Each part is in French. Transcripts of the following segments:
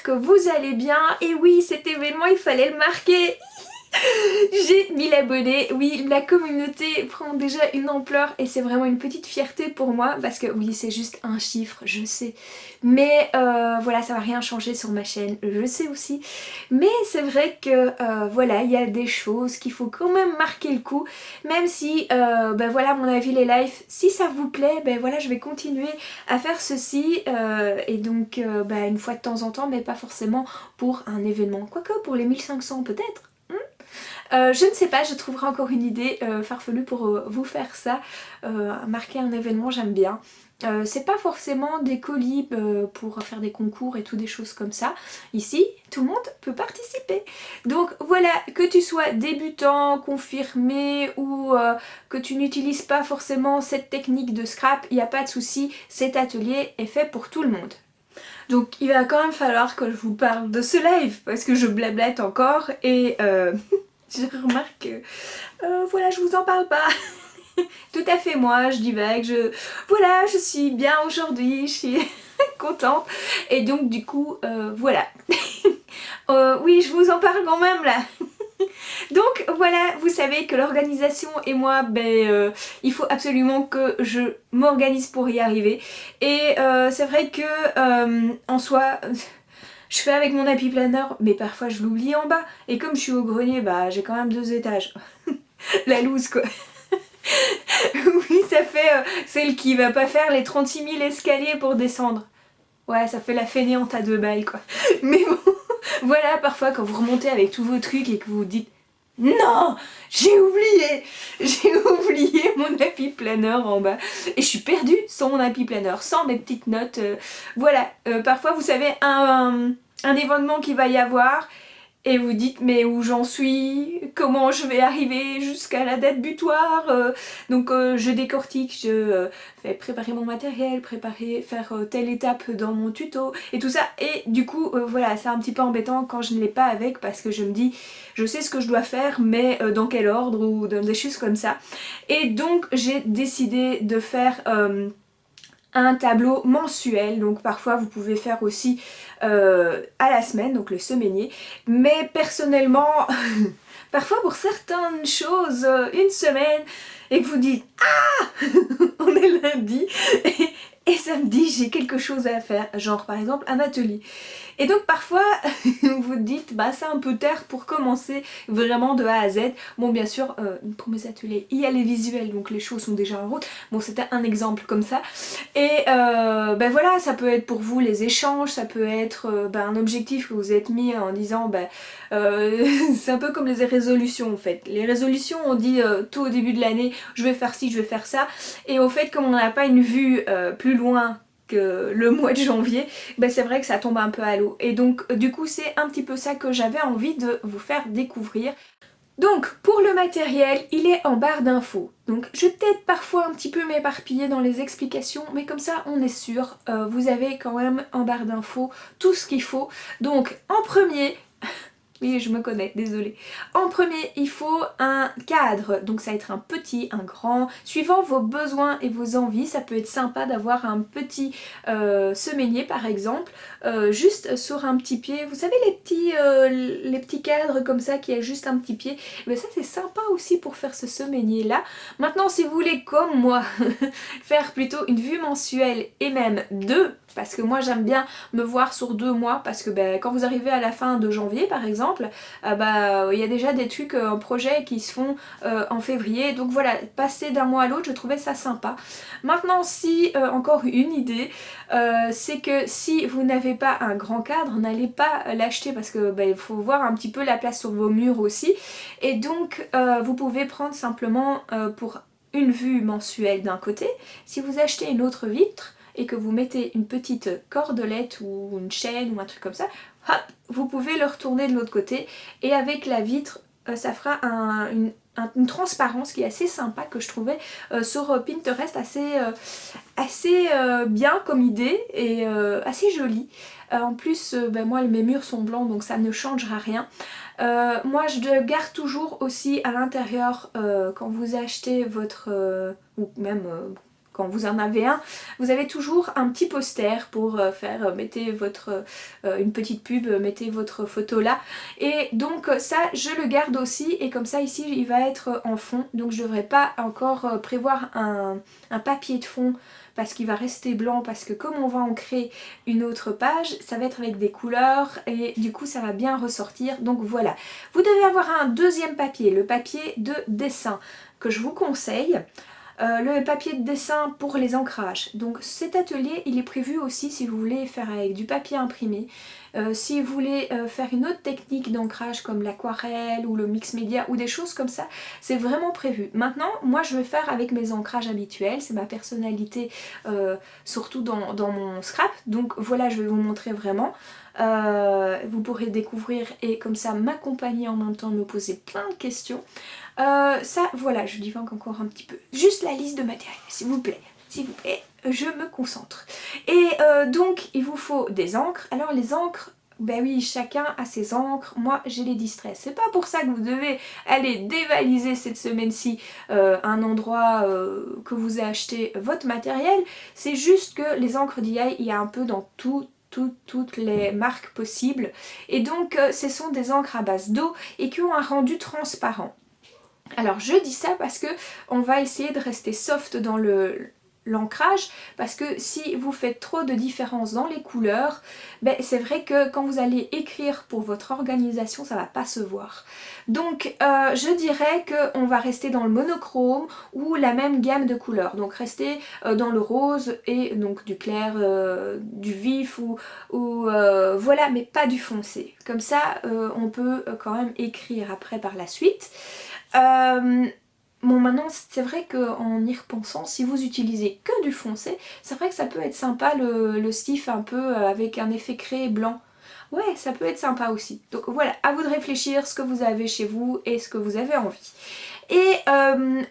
j'espère que vous allez bien. Et oui, cet événement, il fallait le marquer. J'ai 1000 abonnés, oui, la communauté prend déjà une ampleur et c'est vraiment une petite fierté pour moi parce que oui, c'est juste un chiffre, je sais, mais voilà, ça va rien changer sur ma chaîne, je sais aussi, mais c'est vrai que voilà, il y a des choses qu'il faut quand même marquer le coup, même si ben voilà, mon avis les lives, si ça vous plaît, ben voilà, je vais continuer à faire ceci et donc ben, une fois de temps en temps, mais pas forcément pour un événement, quoique pour les 1500 peut-être. Je ne sais pas, je trouverai encore une idée farfelue pour vous faire ça. Marquer un événement, j'aime bien. C'est pas forcément des colis pour faire des concours et tout, des choses comme ça. Ici, tout le monde peut participer. Donc voilà, que tu sois débutant, confirmé ou que tu n'utilises pas forcément cette technique de scrap, il n'y a pas de souci, cet atelier est fait pour tout le monde. Donc il va quand même falloir que je vous parle de ce live parce que je blablate encore et je remarque que voilà, je vous en parle pas. Tout à fait moi, je divague, voilà, je suis bien aujourd'hui, je suis contente. Et donc du coup, voilà. Oui, je vous en parle quand même là. Donc voilà, vous savez que l'organisation et moi, ben, il faut absolument que je m'organise pour y arriver. Et c'est vrai que en soi, je fais avec mon happy planner, mais parfois je l'oublie en bas. Et comme je suis au grenier, bah j'ai quand même 2 étages. La loose quoi. Oui, ça fait celle qui va pas faire les 36 000 escaliers pour descendre. Ouais, ça fait la fainéante à 2 balles quoi. Mais bon, voilà, parfois quand vous remontez avec tous vos trucs et que vous vous dites non, j'ai oublié mon happy planner en bas. Et je suis perdue sans mon happy planner, sans mes petites notes. Voilà, parfois vous savez un événement qu'il va y avoir et vous dites mais où j'en suis, comment je vais arriver jusqu'à la date butoir, donc je décortique, je fais préparer mon matériel, faire telle étape dans mon tuto et tout ça et du coup voilà, c'est un petit peu embêtant quand je ne l'ai pas avec parce que je me dis je sais ce que je dois faire mais dans quel ordre ou dans des choses comme ça et donc j'ai décidé de faire un tableau mensuel, donc parfois vous pouvez faire aussi à la semaine, donc le semainier, mais personnellement, parfois pour certaines choses, une semaine, et que vous dites ah on est lundi, et samedi j'ai quelque chose à faire, genre par exemple un atelier. Et donc parfois vous dites bah c'est un peu tard pour commencer vraiment de A à Z. Bon bien sûr pour mes ateliers il y a les visuels donc les choses sont déjà en route. Bon c'était un exemple comme ça. Et ben voilà ça peut être pour vous les échanges, ça peut être un objectif que vous êtes mis en disant c'est un peu comme les résolutions en fait. Les résolutions on dit tout au début de l'année je vais faire ci, je vais faire ça. Et au fait comme on n'a pas une vue plus loin que le mois de janvier, ben c'est vrai que ça tombe un peu à l'eau. Et donc du coup c'est un petit peu ça que j'avais envie de vous faire découvrir. Donc pour le matériel, il est en barre d'infos. Donc je vais peut-être parfois un petit peu m'éparpiller dans les explications, mais comme ça on est sûr, vous avez quand même en barre d'infos tout ce qu'il faut. Donc en premier, oui, je me connais, désolée. En premier, il faut un cadre. Donc ça va être un petit, un grand. Suivant vos besoins et vos envies, ça peut être sympa d'avoir un petit semainier par exemple, juste sur un petit pied. Vous savez les petits cadres comme ça qui a juste un petit pied. Mais ça c'est sympa aussi pour faire ce semainier là. Maintenant si vous voulez comme moi faire plutôt une vue mensuelle et même deux, parce que moi j'aime bien me voir sur 2 mois parce que quand vous arrivez à la fin de janvier par exemple, il y a déjà des trucs en projet qui se font en février, donc voilà, passer d'un mois à l'autre je trouvais ça sympa. Maintenant si, encore une idée, c'est que si vous n'avez pas un grand cadre, n'allez pas l'acheter parce que il faut voir un petit peu la place sur vos murs aussi, et donc vous pouvez prendre simplement pour une vue mensuelle d'un côté, si vous achetez une autre vitre, et que vous mettez une petite cordelette ou une chaîne ou un truc comme ça, hop, vous pouvez le retourner de l'autre côté et avec la vitre ça fera une transparence qui est assez sympa que je trouvais sur Pinterest assez bien comme idée et assez jolie. En plus moi mes murs sont blancs donc ça ne changera rien. Moi je garde toujours aussi à l'intérieur quand vous achetez votre ou même quand vous en avez un, vous avez toujours un petit poster pour mettez votre une petite pub, mettez votre photo là. Et donc ça je le garde aussi et comme ça ici il va être en fond. Donc je ne devrais pas encore prévoir un papier de fond parce qu'il va rester blanc parce que comme on va en créer une autre page, ça va être avec des couleurs et du coup ça va bien ressortir. Donc voilà, vous devez avoir un deuxième papier, le papier de dessin que je vous conseille. Le papier de dessin pour les ancrages. Donc cet atelier il est prévu aussi si vous voulez faire avec du papier imprimé. Si vous voulez faire une autre technique d'ancrage comme l'aquarelle ou le mix média ou des choses comme ça, c'est vraiment prévu. Maintenant moi je vais faire avec mes ancrages habituels, c'est ma personnalité surtout dans mon scrap. Donc voilà, je vais vous montrer vraiment. Vous pourrez découvrir et comme ça m'accompagner en même temps, me poser plein de questions. Ça voilà, je divague encore un petit peu. Juste la liste de matériel s'il vous plaît. S'il vous plaît, je me concentre. Et donc il vous faut des encres. Alors les encres, ben oui, chacun a ses encres. Moi j'ai les Distress. C'est pas pour ça que vous devez aller dévaliser cette semaine-ci un endroit que vous avez acheté votre matériel. C'est juste que les encres DI, il y a un peu dans toutes les marques possibles. Et donc ce sont des encres à base d'eau et qui ont un rendu transparent. Alors je dis ça parce que on va essayer de rester soft dans l'ancrage parce que si vous faites trop de différences dans les couleurs, ben c'est vrai que quand vous allez écrire pour votre organisation ça va pas se voir. Donc je dirais qu'on va rester dans le monochrome ou la même gamme de couleurs. Donc rester dans le rose et donc du clair, du vif ou voilà, mais pas du foncé. Comme ça on peut quand même écrire après par la suite. Bon maintenant c'est vrai qu'en y repensant, si vous utilisez que du foncé, c'est vrai que ça peut être sympa le stiff un peu avec un effet créé blanc. Ouais, ça peut être sympa aussi. Donc voilà, à vous de réfléchir ce que vous avez chez vous et ce que vous avez envie. Et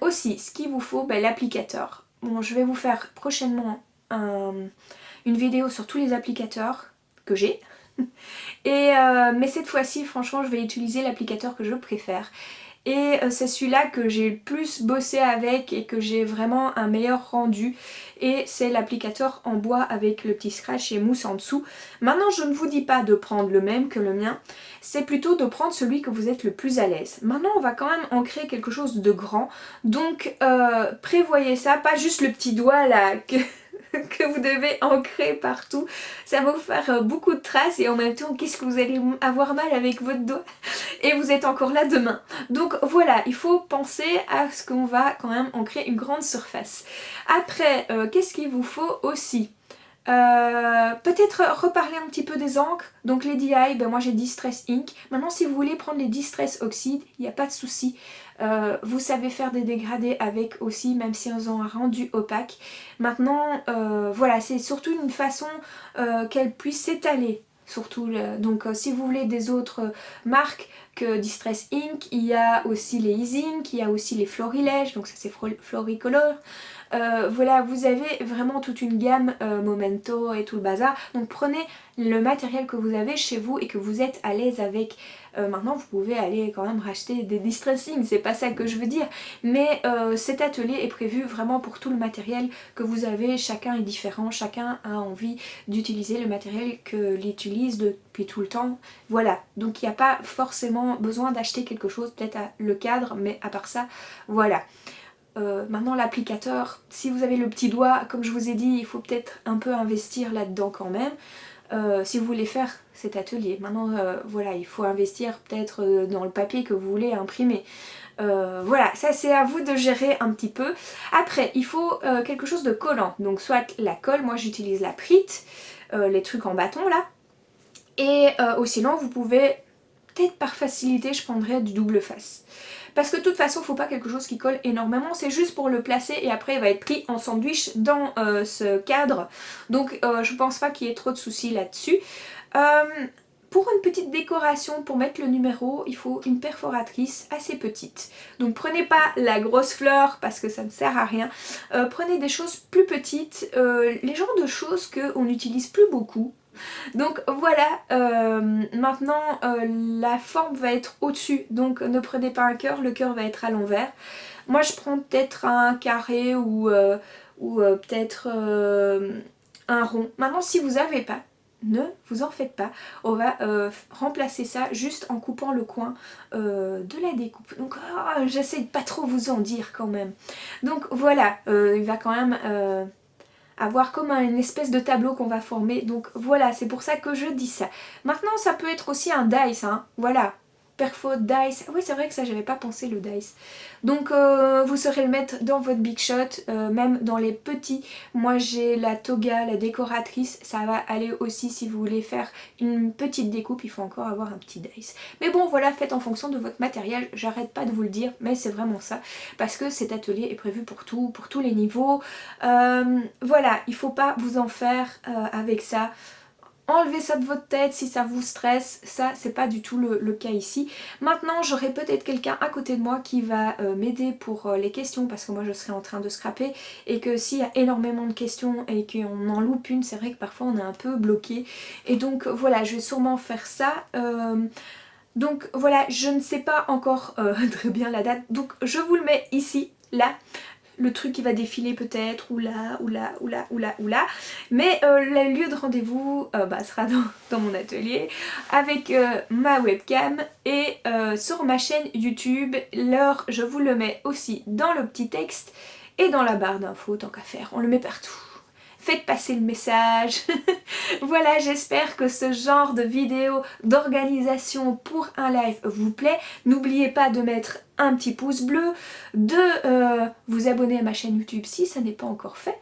aussi, ce qu'il vous faut, ben, l'applicateur. Bon, je vais vous faire prochainement une vidéo sur tous les applicateurs que j'ai. Mais cette fois-ci, franchement, je vais utiliser l'applicateur que je préfère. Et c'est celui-là que j'ai le plus bossé avec et que j'ai vraiment un meilleur rendu. Et c'est l'applicateur en bois avec le petit scratch et mousse en dessous. Maintenant je ne vous dis pas de prendre le même que le mien, c'est plutôt de prendre celui que vous êtes le plus à l'aise. Maintenant on va quand même en créer quelque chose de grand. Donc prévoyez ça, pas juste le petit doigt là que vous devez ancrer partout. Ça va vous faire beaucoup de traces et en même temps qu'est-ce que vous allez avoir mal avec votre doigt et vous êtes encore là demain. Donc voilà, il faut penser à ce qu'on va quand même ancrer une grande surface. Après, qu'est-ce qu'il vous faut aussi? Peut-être reparler un petit peu des encres. Donc les DI, ben moi j'ai Distress Ink. Maintenant si vous voulez prendre les Distress Oxide, il n'y a pas de souci. Vous savez faire des dégradés avec aussi, même si elles ont un rendu opaque. Maintenant, voilà, c'est surtout une façon qu'elles puissent s'étaler. Surtout, donc si vous voulez des autres marques que Distress Ink, il y a aussi les Easy Ink, il y a aussi les Florilège, donc ça c'est Floricolor. Voilà, vous avez vraiment toute une gamme Momento et tout le bazar. Donc prenez le matériel que vous avez chez vous et que vous êtes à l'aise avec. Maintenant vous pouvez aller quand même racheter des distressing, c'est pas ça que je veux dire. Mais cet atelier est prévu vraiment pour tout le matériel que vous avez. Chacun est différent, chacun a envie d'utiliser le matériel qu'il utilise depuis tout le temps. Voilà, donc il n'y a pas forcément besoin d'acheter quelque chose, peut-être le cadre, mais à part ça, voilà. Maintenant l'applicateur, si vous avez le petit doigt, comme je vous ai dit, il faut peut-être un peu investir là-dedans quand même. Si vous voulez faire cet atelier. Maintenant voilà, il faut investir peut-être dans le papier que vous voulez imprimer. Voilà, ça c'est à vous de gérer un petit peu. Après, il faut quelque chose de collant. Donc soit la colle, moi j'utilise la Prit, les trucs en bâton là. Et ou sinon vous pouvez, peut-être par facilité, je prendrais du double face. Parce que de toute façon, il ne faut pas quelque chose qui colle énormément, c'est juste pour le placer et après il va être pris en sandwich dans ce cadre. Donc je pense pas qu'il y ait trop de soucis là-dessus. Pour une petite décoration, pour mettre le numéro, il faut une perforatrice assez petite. Donc prenez pas la grosse fleur parce que ça ne sert à rien. Prenez des choses plus petites, les genres de choses qu'on n'utilise plus beaucoup. Donc voilà, maintenant la forme va être au-dessus, donc ne prenez pas un cœur, le cœur va être à l'envers. Moi je prends peut-être un carré ou ou peut-être un rond. Maintenant si vous n'avez pas, ne vous en faites pas, on va remplacer ça juste en coupant le coin de la découpe. Donc j'essaie de pas trop vous en dire quand même. Donc voilà, il va quand même avoir comme une espèce de tableau qu'on va former. Donc voilà, c'est pour ça que je dis ça. Maintenant ça peut être aussi un dice, hein, voilà. Perfo, dice, oui c'est vrai que ça j'avais pas pensé le dice. Donc vous saurez le mettre dans votre big shot, même dans les petits. Moi j'ai la toga, la décoratrice, ça va aller aussi si vous voulez faire une petite découpe, il faut encore avoir un petit dice. Mais bon voilà, faites en fonction de votre matériel, j'arrête pas de vous le dire, mais c'est vraiment ça. Parce que cet atelier est prévu pour tout, pour tous les niveaux. Voilà, il faut pas vous en faire avec ça. Enlevez ça de votre tête si ça vous stresse, ça c'est pas du tout le cas ici. Maintenant j'aurai peut-être quelqu'un à côté de moi qui va m'aider pour les questions parce que moi je serai en train de scraper et que s'il y a énormément de questions et qu'on en loupe une, c'est vrai que parfois on est un peu bloqué. Et donc voilà, je vais sûrement faire ça. Donc voilà, je ne sais pas encore très bien la date, donc je vous le mets ici, là. Le truc qui va défiler peut-être, ou là, ou là, ou là, ou là, ou là. Mais le lieu de rendez-vous sera dans mon atelier avec ma webcam et sur ma chaîne YouTube. L'heure, je vous le mets aussi dans le petit texte et dans la barre d'infos, tant qu'à faire, on le met partout. Faites passer le message. Voilà, j'espère que ce genre de vidéo d'organisation pour un live vous plaît. N'oubliez pas de mettre un petit pouce bleu, de vous abonner à ma chaîne YouTube si ça n'est pas encore fait.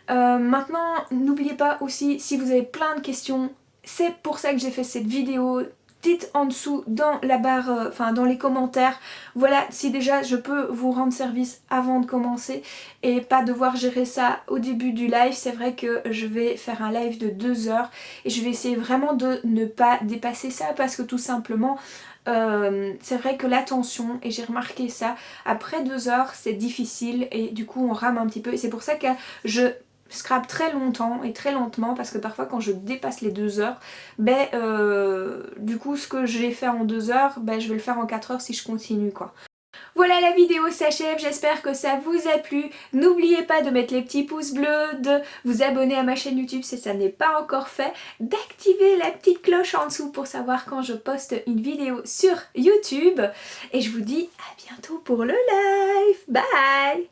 Maintenant, n'oubliez pas aussi, si vous avez plein de questions, c'est pour ça que j'ai fait cette vidéo. Dites en dessous dans la barre, dans les commentaires, voilà, si déjà je peux vous rendre service avant de commencer et pas devoir gérer ça au début du live. C'est vrai que je vais faire un live de 2 heures et je vais essayer vraiment de ne pas dépasser ça parce que tout simplement c'est vrai que l'attention, et j'ai remarqué ça, après 2 heures c'est difficile et du coup on rame un petit peu et c'est pour ça que je scrape très longtemps et très lentement parce que parfois quand je dépasse les 2 heures, du coup ce que j'ai fait en 2 heures, je vais le faire en 4 heures si je continue quoi. Voilà, la vidéo s'achève, j'espère que ça vous a plu. N'oubliez pas de mettre les petits pouces bleus, de vous abonner à ma chaîne YouTube si ça n'est pas encore fait, d'activer la petite cloche en dessous pour savoir quand je poste une vidéo sur YouTube. Et je vous dis à bientôt pour le live. Bye!